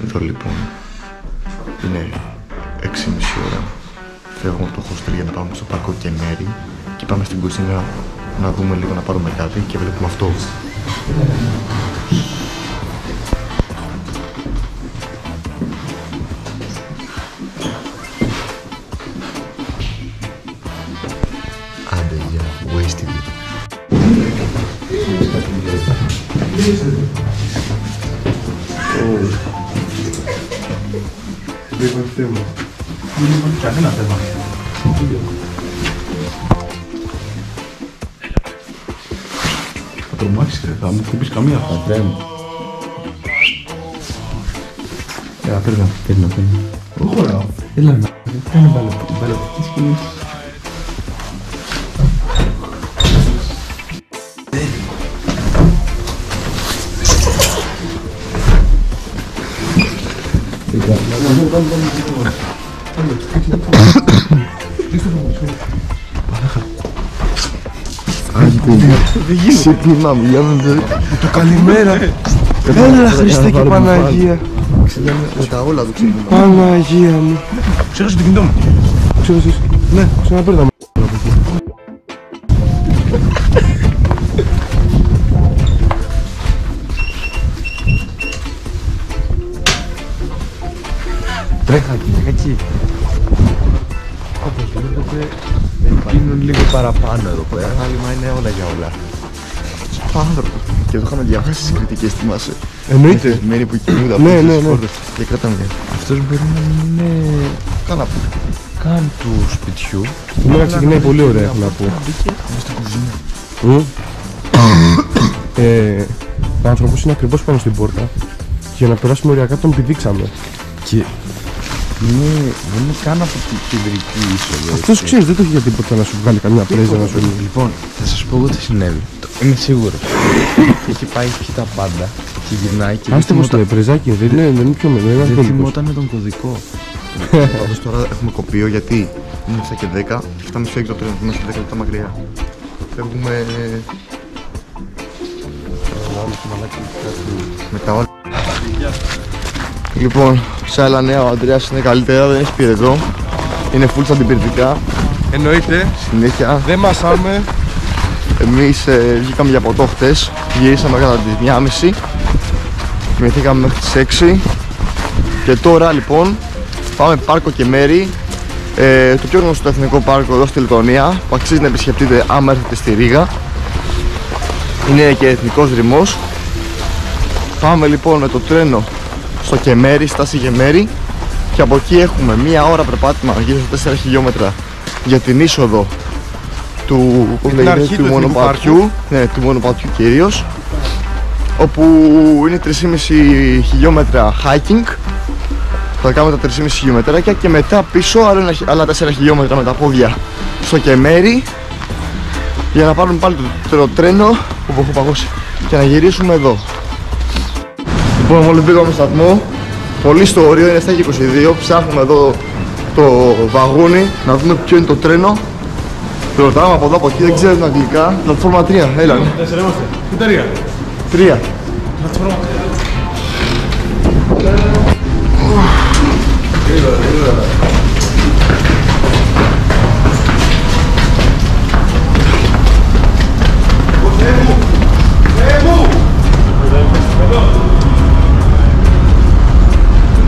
Εδώ λοιπόν είναι 6,5 ώρα. Φεύγουμε από το hostel για να πάμε στο πάρκο Κεμέρι και πάμε στην κουζίνα να δούμε λίγο, να πάρουμε κάτι και βλέπουμε αυτό. Άντε για wasted. Δεν υπάρχει θέμα. Δεν υπάρχει κανένα θέμα. Θα τρομάξεις ρε, θα μου κουμπείς καμία αυτά. Βρέα μου. Έλα, παίρνω. Όχι χωράω. Έλα να κάνε μπαλωτικές κινήσεις. Σύπνιμα μου, για να δω. Το καλημέρα. Έλα Χριστέ και Παναγία. Με τα όλα του ξύπνημα. Παναγία μου. Ξέχασα το κινητό μου. Ξέρεις, Ναι, ξαναπέρναμε. Τρέχα εκεί. Όπως βλέπετε, γίνουν λίγο παραπάνω εδώ πέρα. Άμα είναι όλα για όλα. Άνθρωπο. Και εδώ είχαμε διαβάσει τις κριτικές, θυμάσαι. Εννοείται. Μένει που κινούνται Ναι, αυτές ναι, τις ναι. πόρτες. Και κρατάμε μια. Αυτός μπορεί να είναι Κάνα που. καν του σπιτιού. Η μέρα ξεκινάει πολύ ωραία, έχω να πω. Μες στην κουζίνα. Ο άνθρωπος είναι ακριβώς πάνω στην πόρτα. Και για να περάσουμε οριακά τον πηδήξαμε. Και δεν είναι καν από την κεντρική είσοδο. Αυτός ξέρεις, δεν το έχει για τίποτα να σου βγάλει καμιά πρέζα να σου είναι. Λοιπόν, θα σας πω εγώ τι συνέβη. Είμαι σίγουρος. Έχει πάει πιει τα πάντα και γυρνάει και Άστε πως το πρεζάκι, δεν είναι πιο μεγάλο. δεν θυμόταν τον κωδικό. Όμως τώρα έχουμε κοπείο γιατί είναι 7 και 10 και φτάμε στο έξω τρένο. Είμαστε 10 λεπτά μακριά. Φεύγουμε. Με τα όλα. Λοιπόν, σε άλλα νέα ο Αντρέας είναι καλύτερα, δεν έχει πυρετό. Είναι full στα αντιπυρετικά. Εννοείται, Συνέχεια. δεν μασάμε. Εμείς βγήκαμε για ποτό χτες, γυρίσαμε κατά τις 1:30, κοιμηθήκαμε μέχρι τις 6 και τώρα λοιπόν πάμε πάρκο Κεμέρι, το πιο γνωστό εθνικό πάρκο εδώ στη Λετωνία που αξίζει να επισκεφτείτε άμα έρθετε στη Ρήγα. Είναι και εθνικός δρυμός. Πάμε λοιπόν με το τρένο στο Κεμέρι, στάση Κεμέρι, και από εκεί έχουμε μία ώρα περπάτημα γύρω στα 4 χιλιόμετρα για την είσοδο του, του μονοπατιού, ναι, του μονοπατιού κυρίως, όπου είναι 3,5 χιλιόμετρα hiking. Θα κάνουμε τα 3,5 χιλιόμετράκια και μετά πίσω άλλα 4 χιλιόμετρα με τα πόδια στο Κεμέρι για να πάρουμε πάλι το τρένο που έχω παγώσει και να γυρίσουμε εδώ. Λοιπόν, μόλις μπήκαμε στο σταθμό, πολύ στο όριο, είναι 7 και 22, ψάχνουμε εδώ το βαγούνι να δούμε ποιο είναι το τρένο. Το ρωτάμε από εδώ από εκεί, δεν ξέρω την αγγλικά. Πλατφόρμα 3, έλα. 4 είμαστε. Πού 3. Πλατφόρμα 3.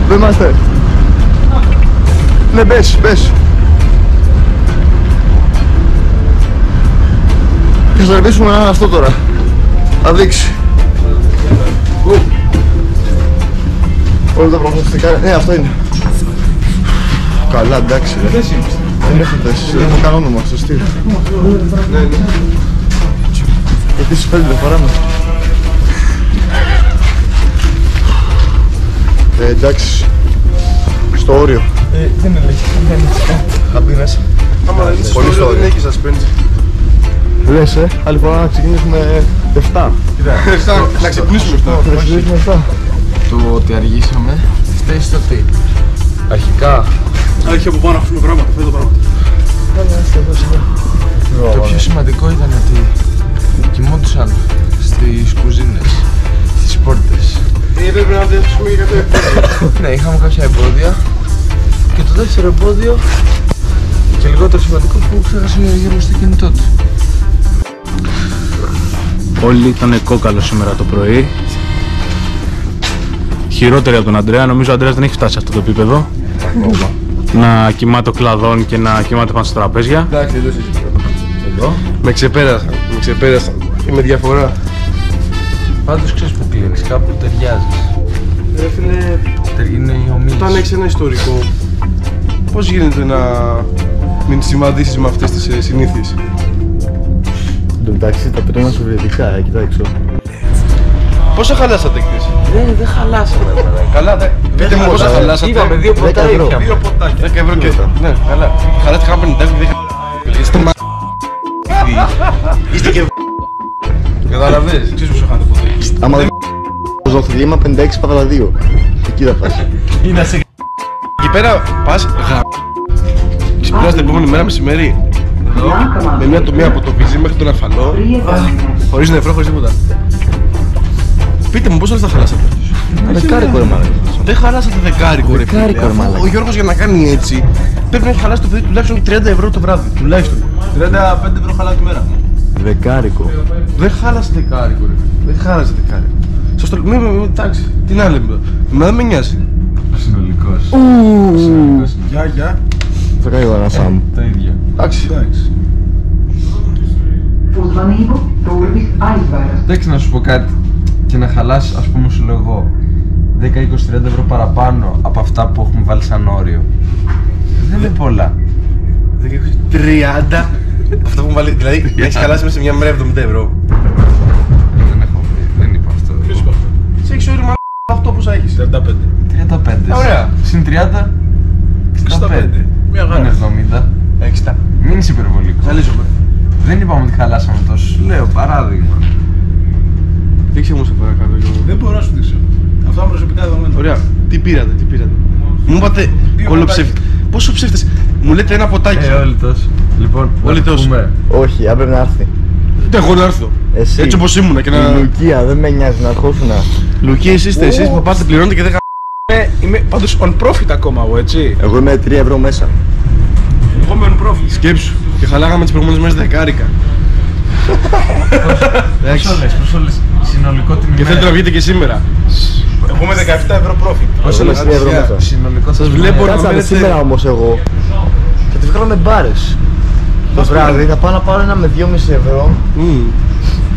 Δεν είμαστε. Ναι, μπες. Θα σερβίσουμε έναν αυτό τώρα. Θα δείξει. Όλα τα προγνωστικά. Ναι, αυτό είναι. Καλά, εντάξει. Δεν έχω θέση. Δεν έχω καν όνομα στο στυλ. Ναι. Επίσης 5 δεν φοράμε. Εντάξει. Στο όριο. Δεν ελέγχει. Θα μπει μέσα. Άμα δεν είσαι στο όριο δεν έχει suspense. Λες, άλλη φορά να ξεκινήσουμε 7. Να ξυπνήσουμε 7. Να ξεκινήσουμε 7. Το ότι αργήσαμε φταίει στο τι. Αρχικά Άρχισε από πάνω να αφήσουμε πράγματα, φέτο πράγματα. το πιο σημαντικό ήταν ότι κοιμόντουσαν στις κουζίνες, στις πόρτες. έπρεπε να δέσουμε για το εμπόδιο. Ναι, είχαμε κάποια εμπόδια. Και το δεύτερο εμπόδιο, και λιγότερο σημαντικό, που ξέχασε ο Γιώργος στο κινητό του. Όλοι ήταν κόκαλο σήμερα το πρωί. Χειρότεροι από τον Αντρέα. Νομίζω ο Αντρέας δεν έχει φτάσει σε αυτό το επίπεδο. Ακόμα. Να κοιμάται κλαδών και να κοιμάται πάνω στα τραπέζια. Εντάξει, εδώ είσαι. Εδώ. Με ξεπέρασαν. Είμαι διαφορά. Πάντως ξέρεις που κλείνεις, κάπου ταιριάζεις. Ρε φίλε, Είναι η ομίληση. όταν έχεις ένα ιστορικό, πώς γίνεται να μην συμβαδίσεις με αυτές τις συνήθειες? Εν τω μεταξύ τα πετώνα σοβιετικά, κοιτάξτε. Πόσα χαλάσατε χθες? Δεν χαλάσαμε. Καλά, πείτε μου πόσα χαλάσατε. Είπαμε 2 ποτάκια. 2 ποτάκια. 10 ευρώ και ναι, καλά. Χαλάστηκα 50 ευρώ. Είστε μα... Είστε και... Καταλαβαίνεις, ξέρεις πόσο χάνετε ποτέ. Άμα δεν ζωθλήμα 56 πατάτα 2. Εκεί θα πας. Είναι σε... Εκεί πέρα πας ξυπνάς την επόμενη μέρα μεσημέρι. Εδώ, με μια τομή από το Βυζί μέχρι τον Αφαλό. Χωρίς νεφρό, χωρίς τίποτα. Πείτε μου πόσο θα χαλάσατε? Δεκάρικο ρε μάλλον. Δεν χαλάσατε δεκάρικο ρε φίλε. Δεκάρικο, ρε Αφού μαλάκα. ο Γιώργος για να κάνει έτσι πρέπει να έχει χαλάσει το παιδί τουλάχιστον 30 ευρώ το βράδυ. Τουλάχιστον 35 ευρώ χαλάει τη μέρα. Δεκάρικο. Δεν χάλασε δεκάρικο ρε. Δεν χάλασε δεκάρικο. Σας το λέω, εντάξει, τι να λέμε. Εμένα δεν με νοιάζει. Συνολικός. Γεια. Θα κάνει ο Ανασάμ. Το ίδιο. Εντάξει. Poзвонил Торвик Альварес. Εντάξει, να σου πω κάτι. Και να χαλάσεις, ας πούμε, σου λέω εγώ 10, 20, 30 ευρώ παραπάνω από αυτά που έχουμε βάλει σαν όριο. Δεν είναι πολλά. 30. Αυτό που μου βάλει, δηλαδή έχεις χαλάσει μέσα σε μια μέρα 70 ευρώ. Δεν έχω βρει, δεν είπα αυτό. Σε έχεις όριο μα αυτό πόσα έχεις? 35. 35. Ωραία. Συν 30. 65. Μια Δεν είναι 70. 60. Μην είσαι υπερβολικός. Ζαλίζομαι. Δεν είπαμε ότι χαλάσαμε τόσο. Σου λέω παράδειγμα. Δείξε μου σε παρακαλώ Γιώργο. Δεν μπορώ να σου δείξω. Αυτό είναι προσωπικά δεδομένα. Ωραία. Τι πήρατε? Μου είπατε κολοψεύτη. Πόσο ψεύτες? Μου λέτε ένα ποτάκι. Όλοι τόσο. Λοιπόν, Όλοι να τόσο. πούμε. Όχι, έπρεπε να έρθει. Δεν έχω να έρθω. Εσύ. Έτσι όπως ήμουνα και Η να... Λουκία, δεν με νοιάζει να ερχόσουνα. Λουκί, εσείς που πάτε πληρώνετε και δεν Είμαι πάντως on profit ακόμα εγώ, έτσι. Εγώ είμαι 3 ευρώ μέσα. Εγώ είμαι on profit. σκέψου. Και χαλάγαμε τις προηγούμενες μέρες δεκάρικα. Πόσο λες, συνολικό την Και ημέρα. θέλετε να βγείτε και σήμερα. Εγώ είμαι 17 ευρώ profit. Πόσο λες 3 ευρώ μέσα. Συνολικό Σας βλέπω να Κάτσαμε μένετε... σήμερα όμως εγώ. Θα τη βγάλω με μπάρες. Το βράδυ θα πάω να πάρω ένα με 2,5 ευρώ.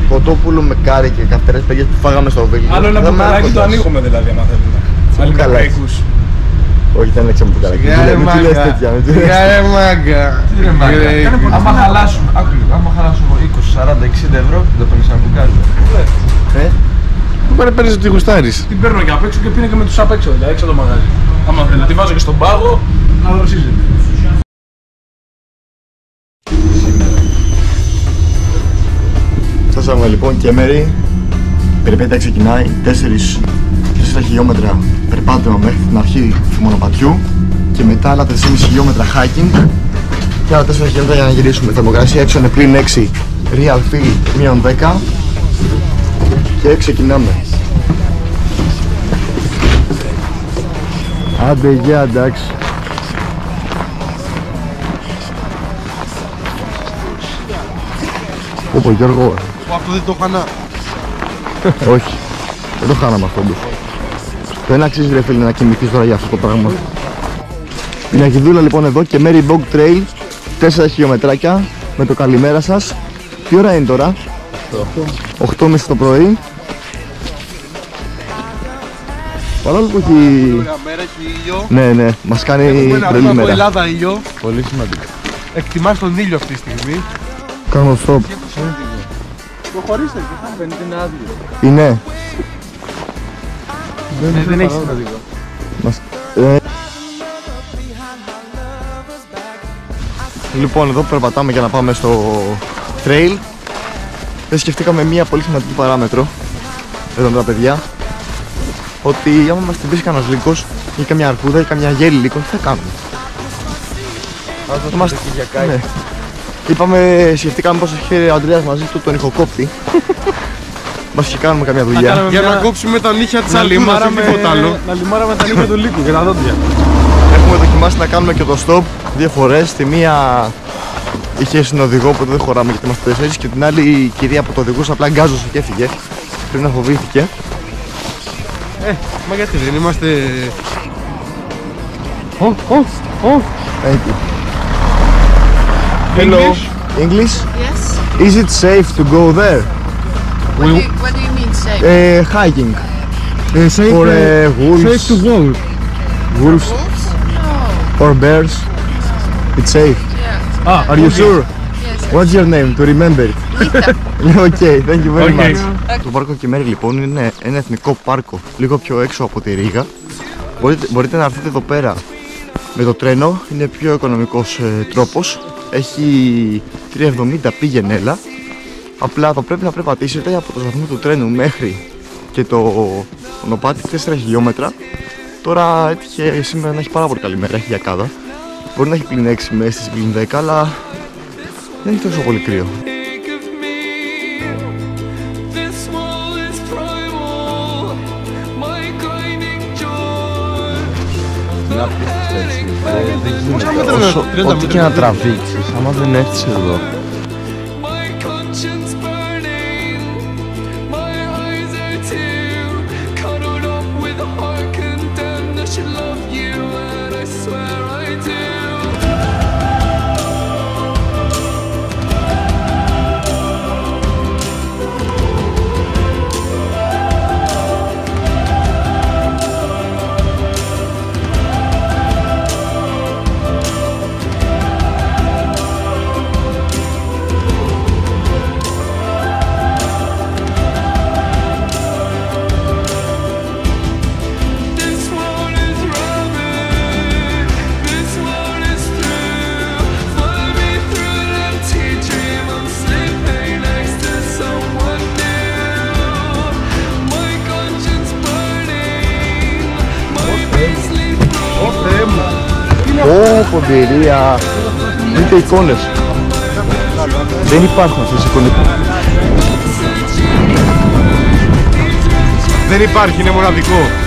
Κοτόπουλο με κάρι και καυτερές παιδιές που φάγαμε στο Βέλγιο. Άλλο ένα Θα είμαι μπουκαλάκι το άρχοντας. ανοίγουμε δηλαδή, άμα θέλουμε. Άλλοι μπουκαλάκι. κακούς. Όχι, δεν έξαμε μπουκαλάκι. Μην του λες τέτοια. μην του λες. Γεια μάγκα. Τι ρε μάγκα. Άμα χαλάσουμε, άκου λίγο, άμα χαλάσουμε 20, 40, 60 ευρώ, δεν παίρνεις ένα μπουκάλι. Πάνε παίρνεις ότι γουστάρεις. Την παίρνω και απ' έξω και πίνω και με τους απ' έξω, δηλαδή έξω από το μαγαζί. Άμα θέλετε, τη βάζω και στον πάγο να δροσίζεται. Φτάσαμε λοιπόν και μέρη. Περιπέτεια ξεκινάει 4 χιλιόμετρα περπάτημα μέχρι την αρχή του μονοπατιού και μετά άλλα 3,5 χιλιόμετρα hiking και άλλα 4 χιλιόμετρα για να γυρίσουμε. Θερμοκρασία έξω είναι πλην 6, real feel μείον 10 και ξεκινάμε. Άντε γεια, εντάξει. Όπο Γιώργο, Αυτό δεν το χανά. όχι, δεν το χάναμε αυτό όντως. Δεν αξίζει ρε φίλε να κοιμηθείς τώρα για αυτό το πράγμα. Πινακιδούλα λοιπόν εδώ και Mary Bog Trail 4 χιλιομετράκια με το καλημέρα σας. Τι ώρα είναι τώρα? 8:30 το πρωί. Παρόλο που έχει... Μέρα έχει ήλιο. Ναι, ναι, μας κάνει Έχουμε να τρελή δούμε από μέρα. Ελλάδα ήλιο. Πολύ σημαντικό. Εκτιμάς τον ήλιο αυτή τη στιγμή. Κάνω stop. Προχωρήστε και θα φαίνεται είναι άδειο. Είναι. Δεν έχει σημαντικό. Μας... Λοιπόν, εδώ περπατάμε για να πάμε στο trail. Δεν σκεφτήκαμε μία πολύ σημαντική παράμετρο εδώ με τα παιδιά. Ότι άμα μας την πείσει κανένας λύκος ή καμιά αρκούδα ή καμιά γέλη λύκος, τι θα κάνουμε? Είμαστε... ναι. Είπαμε, σκεφτήκαμε πως έχει ο Αντρέας μαζί του τον ηχοκόπτη. Μας και κάνουμε καμιά δουλειά. Για να κόψουμε τα νύχια της αλκούδας, όχι τίποτα άλλο. Να λιμάραμε τα νύχια του λύκου και τα δόντια. Έχουμε δοκιμάσει να κάνουμε και το stop 2 φορές. Τη μία είχε συνοδηγό που δεν χωράμε γιατί είμαστε 4 και την άλλη η κυρία που το οδηγούσε απλά γκάζωσε και έφυγε. Πρέπει να φοβήθηκε. Μα γιατί δεν είμαστε... Thank you. Hello. English? Yes. Is it safe to go there? What do you mean safe? Hiking. Safe For wolves. Safe to walk. Wolves Wolves? No. or bears. It's safe. Yeah. Are you sure? Yes. What's your name to remember it? Okay, thank you very Okay. much. Το πάρκο Κεμέρι λοιπόν είναι ένα εθνικό πάρκο λίγο πιο έξω από τη Ρήγα. Μπορείτε να έρθετε εδώ πέρα με το τρένο, είναι πιο οικονομικός τρόπος. Έχει 3,70 πήγαινε έλα. Απλά θα πρέπει να περπατήσετε από το σταθμό του τρένου μέχρι και το μονοπάτι 4 χιλιόμετρα. Τώρα έτυχε σήμερα να έχει πάρα πολύ καλή μέρα, έχει γιακάδα. Μπορεί να έχει πλην 6 μέσεις, πλην 10, αλλά δεν είναι τόσο πολύ κρύο. Ό,τι και να τραβήξεις, άμα δεν έρθεις εδώ. Ω, ποντηρία. Δείτε εικόνες. Δεν υπάρχουν αυτές οι εικόνες. Δεν υπάρχει, είναι μοναδικό.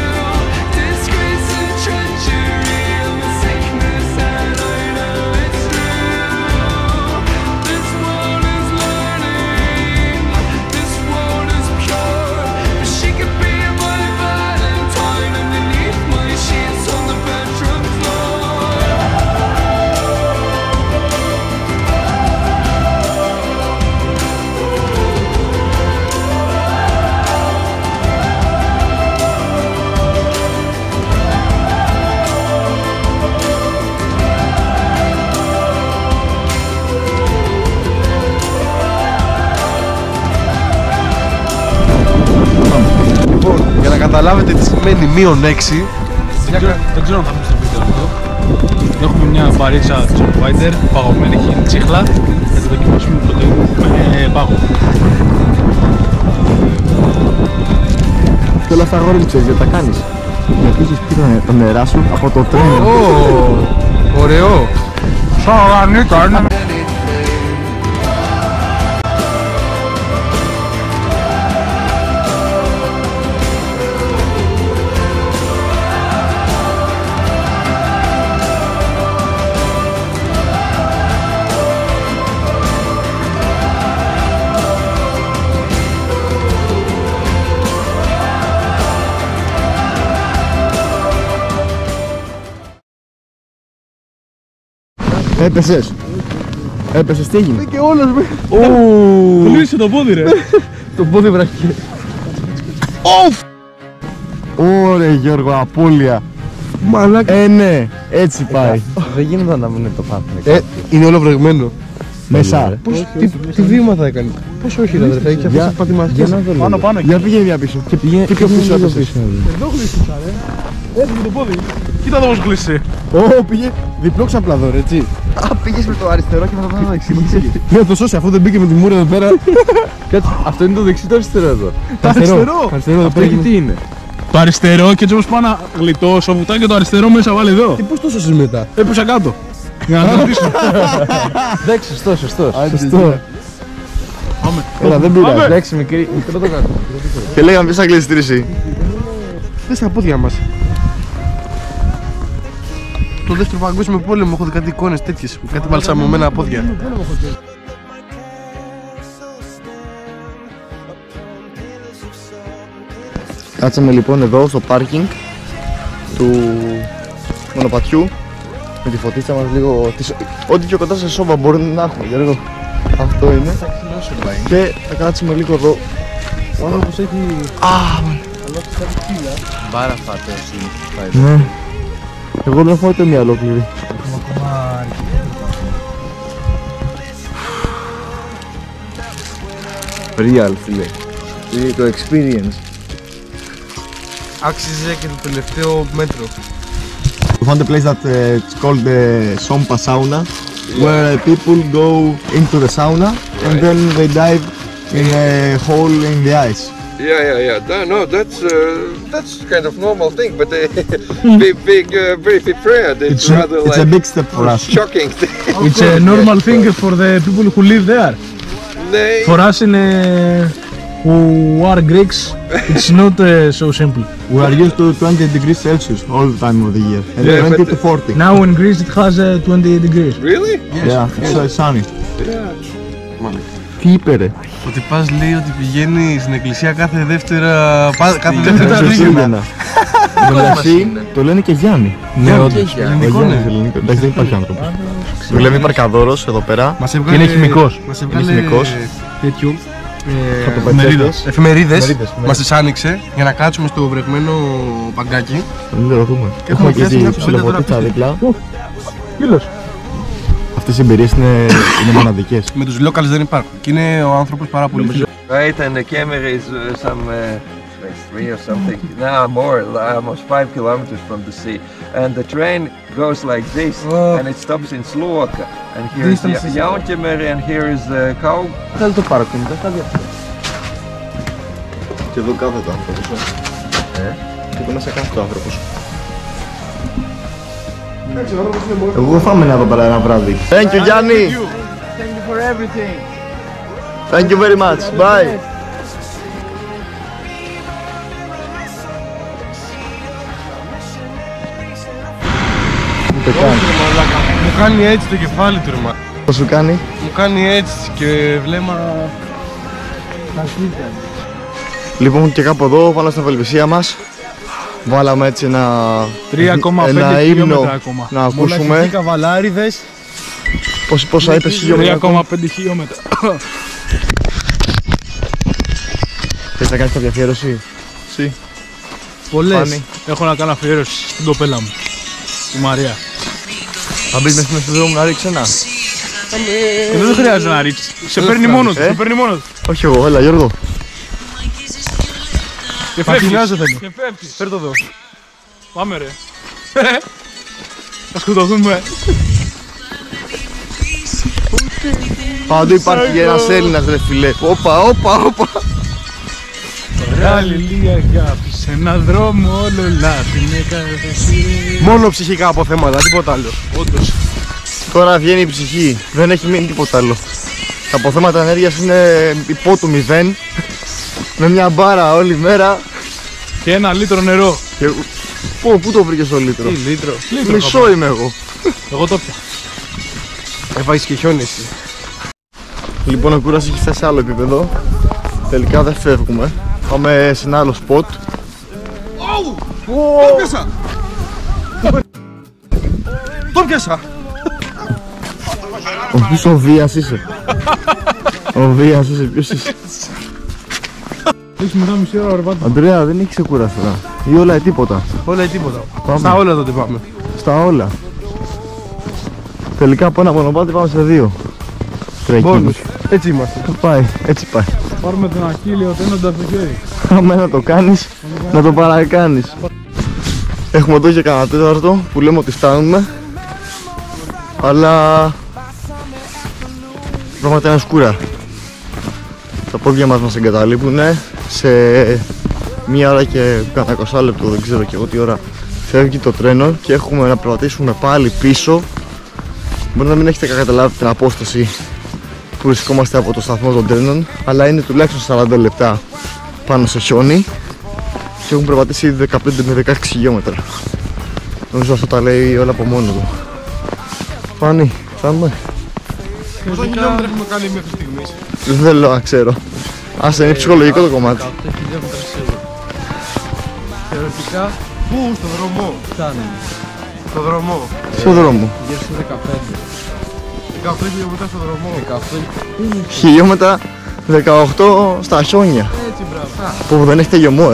Για να καταλάβετε τι σημαίνει -6. Δεν ξέρω αν θα μπει στο βίντεο αυτό. Έχουμε μια μπαρίτσα Τσοπβάιντερ, παγωμένη, έχει τσίχλα. Θα τη δοκιμάσουμε πρώτα με πάγο. Και όλα αυτά αγόρι μου ξέρεις, τα κάνεις. Γιατί έχεις πει το νερά σου από το τρένο. Ωραίο. Σαγανίκα είναι. Έπεσες. Έπεσες, τι έγινε. Και όλος με. Κλείσε το πόδι ρε. Το πόδι βράχηκε. Ωραία Γιώργο, απώλεια. Μαλάκα. Ναι, έτσι πάει. Δεν γίνεται να μην είναι το πάθμι. Είναι όλο βρεγμένο. Μέσα. Τι βήματα έκανε. Πώς όχι ρε αδερφέ, έχει αφήσει πατημαστές. Πάνω πάνω. Για πήγαινε μια πίσω. Και πιο πίσω έπεσες. Εδώ κλείστησα ρε. Έφυγε το πόδι. Κοίτα εδώ πως κλείσει. Πήγε διπλό ξαπλαδόρ, έτσι. Πήγες με το αριστερό και με το δεξί. Ναι, το σώσει αφού δεν μπήκε με τη μούρη εδώ πέρα. Κάτσε, αυτό είναι το δεξί το αριστερό εδώ. Αριστερό εδώ Αυτό πέρα. εκεί τι είναι. Το αριστερό και έτσι όπως πάω να γλιτώσω, βουτάει και το αριστερό μέσα, βάλε εδώ. Και πώς το σώσεις μετά. Έπεσα κάτω. Για να το ρωτήσω. Εντάξει, σωστό. Σωστό. Έλα, δεν πειράζει. Εντάξει, μικρό το κάτω. Και λέγαμε ποιος θα κλείσει στήριση. Δεν στα πόδια μας. Το δεύτερο παγκόσμιο πόλεμο έχω δει κάτι εικόνες τέτοιες. Κάτι βαλσαμωμένα πόδια. Κάτσαμε λοιπόν εδώ στο πάρκινγκ του μονοπατιού με τη φωτίτσα μας λίγο. Ό,τι πιο κοντά σε σόβα μπορεί να έχουμε, Γιώργο. Αυτό είναι. Και θα κάτσουμε λίγο εδώ. Ο άνθρωπος έχει... Μπάρα φάτε εσύ. Ναι. Εγώ δεν φάω ούτε μία ολόκληρη. Real, φίλε. Είναι το experience. Άξιζε και το τελευταίο μέτρο. We found a place that it's called the Sompa sauna, where people go into the sauna and then they dive in a hole in the ice. Yeah. No, that's kind of normal thing, but very prepared. It's rather It's like a big step for us. shocking thing. It's a normal thing for the people who live there. For us who are Greeks, it's not so simple. We are used to 20 degrees Celsius all the time of the year, and Yeah, 20 but to 40. Now in Greece it has 20 degrees. Really? Yeah, it's sunny. Yeah. Τι είπε ρε? Ότι πας λέει ότι πηγαίνει στην εκκλησία κάθε δεύτερα Χριστούγεννα. Εντάξει, το λένε και Γιάννη. Ναι, όντως. Ο Ελληνικό Γιάννης, είναι. ελληνικό. Εντάξει, δεν υπάρχει άνθρωπος. Δουλεύει παρκαδόρος εδώ πέρα. Μας Και έβγαλε... είναι χημικός. Μας έβγαλε... χημικός. Τέτοιο. Εφημερίδες. Εφημερίδες. Μας τις άνοιξε για να κάτσουμε στο βρεγμένο παγκάκι. Δεν το ρωτούμε. Και Έχουμε και πιάσει μια τη κουβέντα ψιλοφωτίτσα τώρα. δίπλα. Φίλος. Αυτές οι εμπειρίες είναι μοναδικές. Με τους locals δεν υπάρχουν. Και είναι ο άνθρωπος πάρα πολύ φίλος. Right, and the camera is some like 3 or something. Now more, almost 5 kilometers from the sea. And the train goes like this, and it stops in Slovakia. And here is Jaunķemeri, and here is Kau. Θέλει το πάρκινγκ, δεν θα διαφέρει. Και εδώ κάθεται ο άνθρωπος. Και εδώ μέσα κάθεται ο άνθρωπος. Εγώ θα έμενα εδώ πέρα ένα βράδυ. Thank you, Γιάννη! Thank you for everything. Thank you very much. Bye! Ούτε καν. Μου κάνει έτσι το κεφάλι του, ρε μα. Πώς σου κάνει? Μου κάνει έτσι και βλέμμα... Λοιπόν, και κάπου εδώ, πάνω στην απελπισία μας, βάλαμε έτσι ένα 3,5 ύμνο χιλιόμετρα ακόμα. να ακούσουμε. Μοναχικοί καβαλάριδες. Πόσα είπες χιλιόμετρα? 3,5 χιλιόμετρα. Θες να κάνεις κάποια αφιέρωση? Εσύ. Πολλές. Φάνη. Έχω να κάνω αφιέρωση στην κοπέλα μου, τη Μαρία. Θα μπεις μέσα στο δρόμο να ρίξεις ένα? Δεν χρειάζεται να ρίξεις. Σε παίρνει μόνο του. Σε παίρνει μόνο του. Όχι εγώ, έλα Γιώργο. Και φεύγεις. Πατινάζω θέλω. Και φεύγεις. Φέρ' το εδώ. Πάμε ρε. Θα σκοτωθούμε. Παντού υπάρχει ένας Έλληνας ρε φίλε. Όπα. Αλληλεία αγάπη σε έναν δρόμο όλο λάθη με καθεσί. Μόνο ψυχικά αποθέματα, τίποτα άλλο. Όντως. Τώρα βγαίνει η ψυχή, δεν έχει μείνει τίποτα άλλο. Τα αποθέματα ενέργειας είναι υπό του 0. Με μια μπάρα όλη μέρα. Και 1 λίτρο νερό. Και... Πού το βρήκες το λίτρο? Τι λίτρο. Μισό είμαι εγώ. Εγώ το πια. Έβαγες και χιόνι εσύ. Λοιπόν, ο κούρας έχει φτάσει σε άλλο επίπεδο. Τελικά δεν φεύγουμε. Πάμε σε ένα άλλο σποτ. Το πιάσα. Ποιος ο Βίας είσαι? Ο Βίας είσαι, ποιος είσαι? Έχεις μετά μισή ώρα ορβάτα. Αντρέα, δεν έχει ξεκουράσει τώρα. Ή όλα ή τίποτα. Όλα ή τίποτα. Πάμε. Στα όλα τότε πάμε. Στα όλα. Τελικά από ένα μονοπάτι πάμε σε 2. Μπόνους. Έτσι είμαστε. Πάει, έτσι πάει. Πάρουμε τον Αχίλιο τένοντα από το χέρι. Άμα να το κάνεις, να το παρακάνεις. Έχουμε εδώ και κανένα τέταρτο που λέμε ότι φτάνουμε. Αλλά πραγματικά είναι σκούρα. Τα πόδια μας εγκαταλείπουν σε 1 ώρα και κάνα 20 λεπτό, δεν ξέρω και εγώ τι ώρα φεύγει το τρένο και έχουμε να περπατήσουμε πάλι πίσω. Μπορεί να μην έχετε καταλάβει την απόσταση που βρισκόμαστε από το σταθμό των τρένων, αλλά είναι τουλάχιστον 40 λεπτά πάνω στο χιόνι και έχουν περπατήσει ήδη 15 με 16 χιλιόμετρα. Νομίζω αυτό τα λέει όλα από μόνο του. Φάνη, φτάνουμε. Πόσα χιλιόμετρα έχουμε κάνει μέχρι στιγμής? Δεν θέλω να ξέρω. Άσε, είναι ψυχολογικό το κομμάτι. 100 χιλιόμετρα σίγουρα. Θεωρητικά, πού? Στο δρόμο? Φτάνει. Στο δρόμο. Στο δρόμο. Γύρω στο 15. 18 χιλιόμετρα στο δρόμο. 18. Χιλιόμετρα 18 στα χιόνια. Έτσι, μπράβο. Που δεν έχει τελειωμό,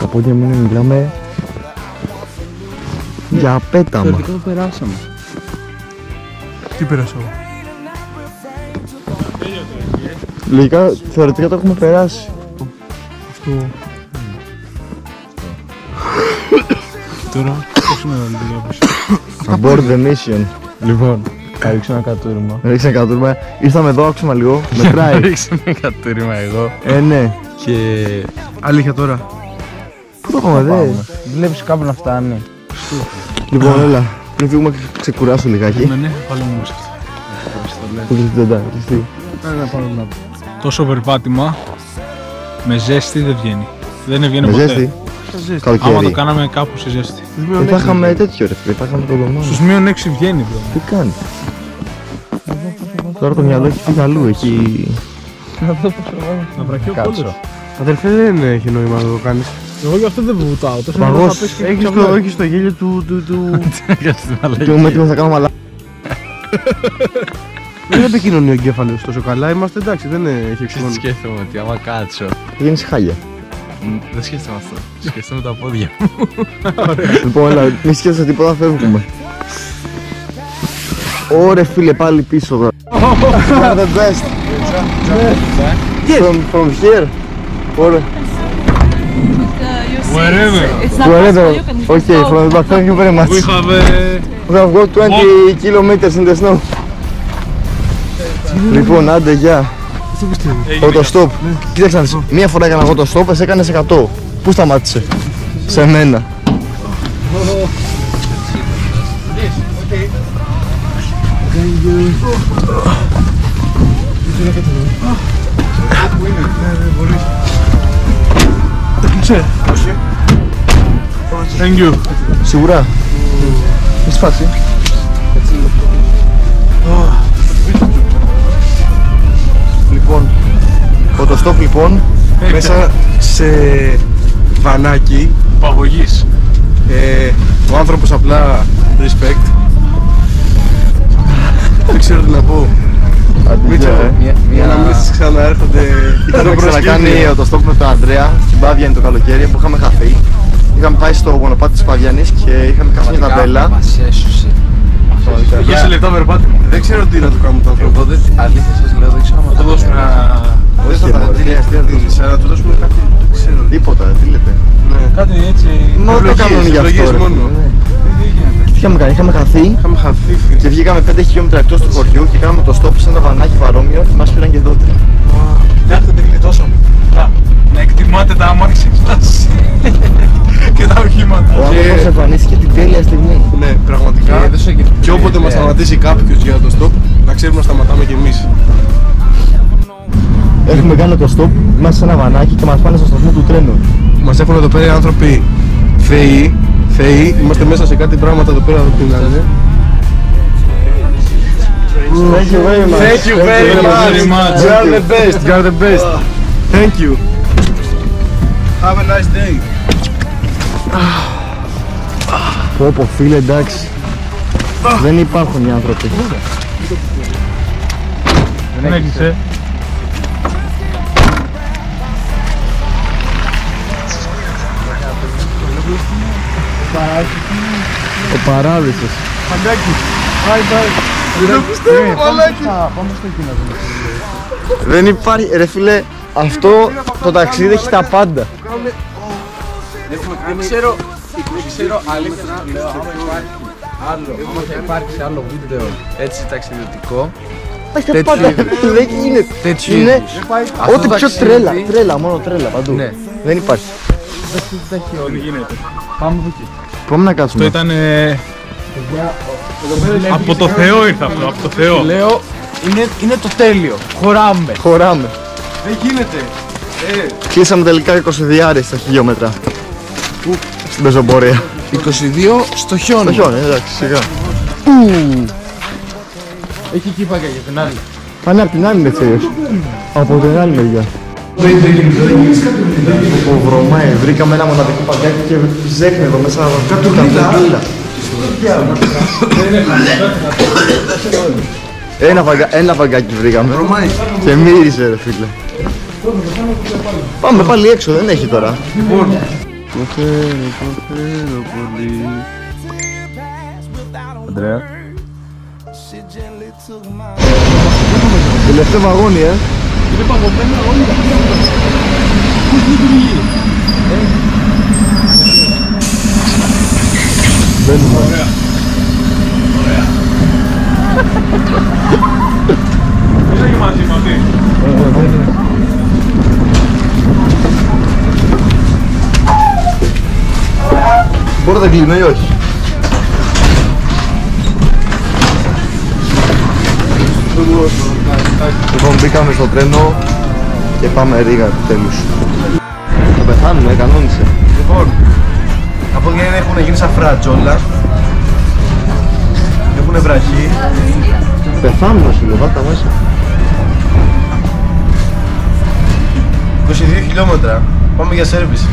Τα πόδια μου μιλάμε για πέταμα. Θεωρητικά το περάσαμε. Τι πέρασα εγώ? Λογικά, θεωρητικά το έχουμε περάσει. Αυτό. Τώρα, πώς είναι να το διάβασα. Abort the mission. Λοιπόν, θα ρίξω ένα κατούριμα. Ρίξε ένα κατούρμα. Ήρθαμε εδώ, άκουσα λίγο. Μετράει. Ρίξω ένα κατούριμα εγώ. Ναι. Και Αλήθεια τώρα. Πού το πάμε, δε. βλέπεις κάπου να φτάνει. Λοιπόν, έλα. Πριν φύγουμε, ξεκουράσω λιγάκι. Ναι, πάλι μου μουσική. Το κλειστεντά, κλειστή. Τόσο περπάτημα με ζέστη δεν βγαίνει. Δεν βγαίνει Με ποτέ. ζέστη. Άμα το Καλοκαίρι. κάναμε κάπου σε ζέστη. Δεν θα είχαμε τέτοιο ρε φίλε, θα είχαμε το δωμάτιο. Στους μείον 6 βγαίνει, bro. Τι κάνει. Τώρα το μυαλό έχει φύγει αλλού, εκεί. Να βραχεί ο Κάτσο. κόλλος. Αδερφέ, δεν έχει νόημα να το κάνεις. Εγώ γι' αυτό δεν βουτάω. Τόσο Παγός. Έχεις το γέλιο του... Και είμαι έτοιμος να κάνω μαλά. Δεν επικοινωνεί ο εγκέφαλος τόσο καλά, είμαστε εντάξει, δεν έχει εξηγόνο. Σκέφτομαι ότι άμα κάτσω. Θα γίνεις χάλια. Δεν σκέφτομαι αυτό. Σκέφτομαι τα πόδια. Λοιπόν, έλα, μη σκέφτεσαι τίποτα, φεύγουμε. Ωρε φίλε, πάλι πίσω τώρα. You are the best. From here. Ωρε. Wherever. It's not Wherever. possible, you can Okay, go. from the back. Thank you very much. We have We have got 20 kilometers in the snow. Λοιπόν, άντε, γεια. Autostop. Κοίταξε να δεις, μία φορά έκανα εγώ το stop, εσύ έκανες 100. Πού σταμάτησε? Σε μένα. Thank you. Σίγουρα. Έχεις φάση. Λοιπόν, autostop λοιπόν, Μέσα σε βανάκι, Παγωγής. ο άνθρωπος απλά respect. Δεν ξέρω τι να πω. Μην ξέρω, για να μην ξαναέρχονται. Είχαμε ξανακάνει autostop με τον Ανδρέα στην Πάβιανη το καλοκαίρι που είχαμε χαθεί. Είχαμε πάει στο μονοπάτι της Παβιανής και είχαμε καθεί μια ταμπέλα. Μας έσωσε. Για σε λεπτά περπάτημα. Δεν ξέρω τι να του κάνουμε το άνθρωπο. Εγώ αλήθεια σας λέω, δεν ξέρω αν Θα δώσουμε ένα... Δεν θα τα χρειαστεί να δίνεις, αλλά του δώσουμε κάτι, δεν ξέρω. Τίποτα, τι λέτε. Κάτι έτσι... Μα το κάνουν για αυτό. ρε. μόνο. Τι είχαμε κάνει, είχαμε χαθεί Είχαμε χαθεί, φίλε. και βγήκαμε 5 χιλιόμετρα εκτός του χωριού και κάναμε το stop σε ένα βανάκι παρόμοιο και μας πήραν και δόντια. Κοιτάξτε τι γλιτώσαμε. Να εκτιμάτε τα αμάξια σας και τα οχήματα. Ο άνθρωπος εμφανίστηκε την τέλεια στιγμή. Ναι, πραγματικά. Και όποτε μας σταματήσει κάποιος για το stop, να ξέρουμε να σταματάμε κι εμείς. Έχουμε κάνει το stop μέσα σε ένα βανάκι και μας πάνε στο σταθμό του τρένου. Μας έχουν εδώ πέρα οι άνθρωποι θεοί. Είμαστε μέσα σε κάτι πράγματα εδώ πέρα που να είναι. Thank you very much. Thank you very much. You are the best. You are the best. Thank you. Have a nice day. Πω φίλε, εντάξει. Δεν υπάρχουν οι άνθρωποι. Δεν έχεις, Ο παράδεισος. Δεν πιστεύω, μαλάκι. Δεν υπάρχει, ρε φίλε, αυτό το ταξίδι έχει τα πάντα. Δεν ξέρω αλήθεια να λέω, άμα θα υπάρξει άλλο βίντεο έτσι ταξιδιωτικό. Έχει τα πάντα, δεν γίνεται. Τέτοιου Είναι είδους. ό,τι πιο τρέλα, μόνο τρέλα παντού. Ναι. Δεν υπάρχει. Δεν γίνεται. Πάμε από εκεί. Πάμε να κάτσουμε. Αυτό ήταν. Από το Θεό ήρθε αυτό, από το Θεό. Λέω, είναι το τέλειο. Χωράμε. Χωράμε. Δεν γίνεται. Κλείσαμε τελικά 20 στα χιλιόμετρα. Στην πεζοπορία. 22 στο χιόνι. Το χιόνι, εντάξει, σιγά. Έχει κύπακα για την άλλη. Πάνε απ' την άλλη έτσι. Από την άλλη μεριά. Ο βρωμάει, βρήκαμε ένα μοναδικό παγκάκι και ζέχνε εδώ μέσα κάτω γλύλα. Ένα παγκάκι βρήκαμε και μύριζε ρε φίλε. Πάμε πάλι έξω, δεν έχει τώρα. Αντρέα. Τελευταίο βαγόνι, Είναι παγωμένο όλοι τα πράγματα. Πώς λειτουργεί. Ωραία. Ωραία. Είσαι και μαζί με αυτή. Μπορώ να κλείνω ή όχι? Λοιπόν, μπήκαμε στο τρένο και πάμε Ρήγα επιτέλους. Θα πεθάνουμε, κανόνισε. Λοιπόν, από ό,τι έχουν γίνει σαν φρατζόλα. Έχουν βραχεί. Πεθάνουμε σου λέω, βάλτε τα μέσα. 22 χιλιόμετρα. Πάμε για σέρβις.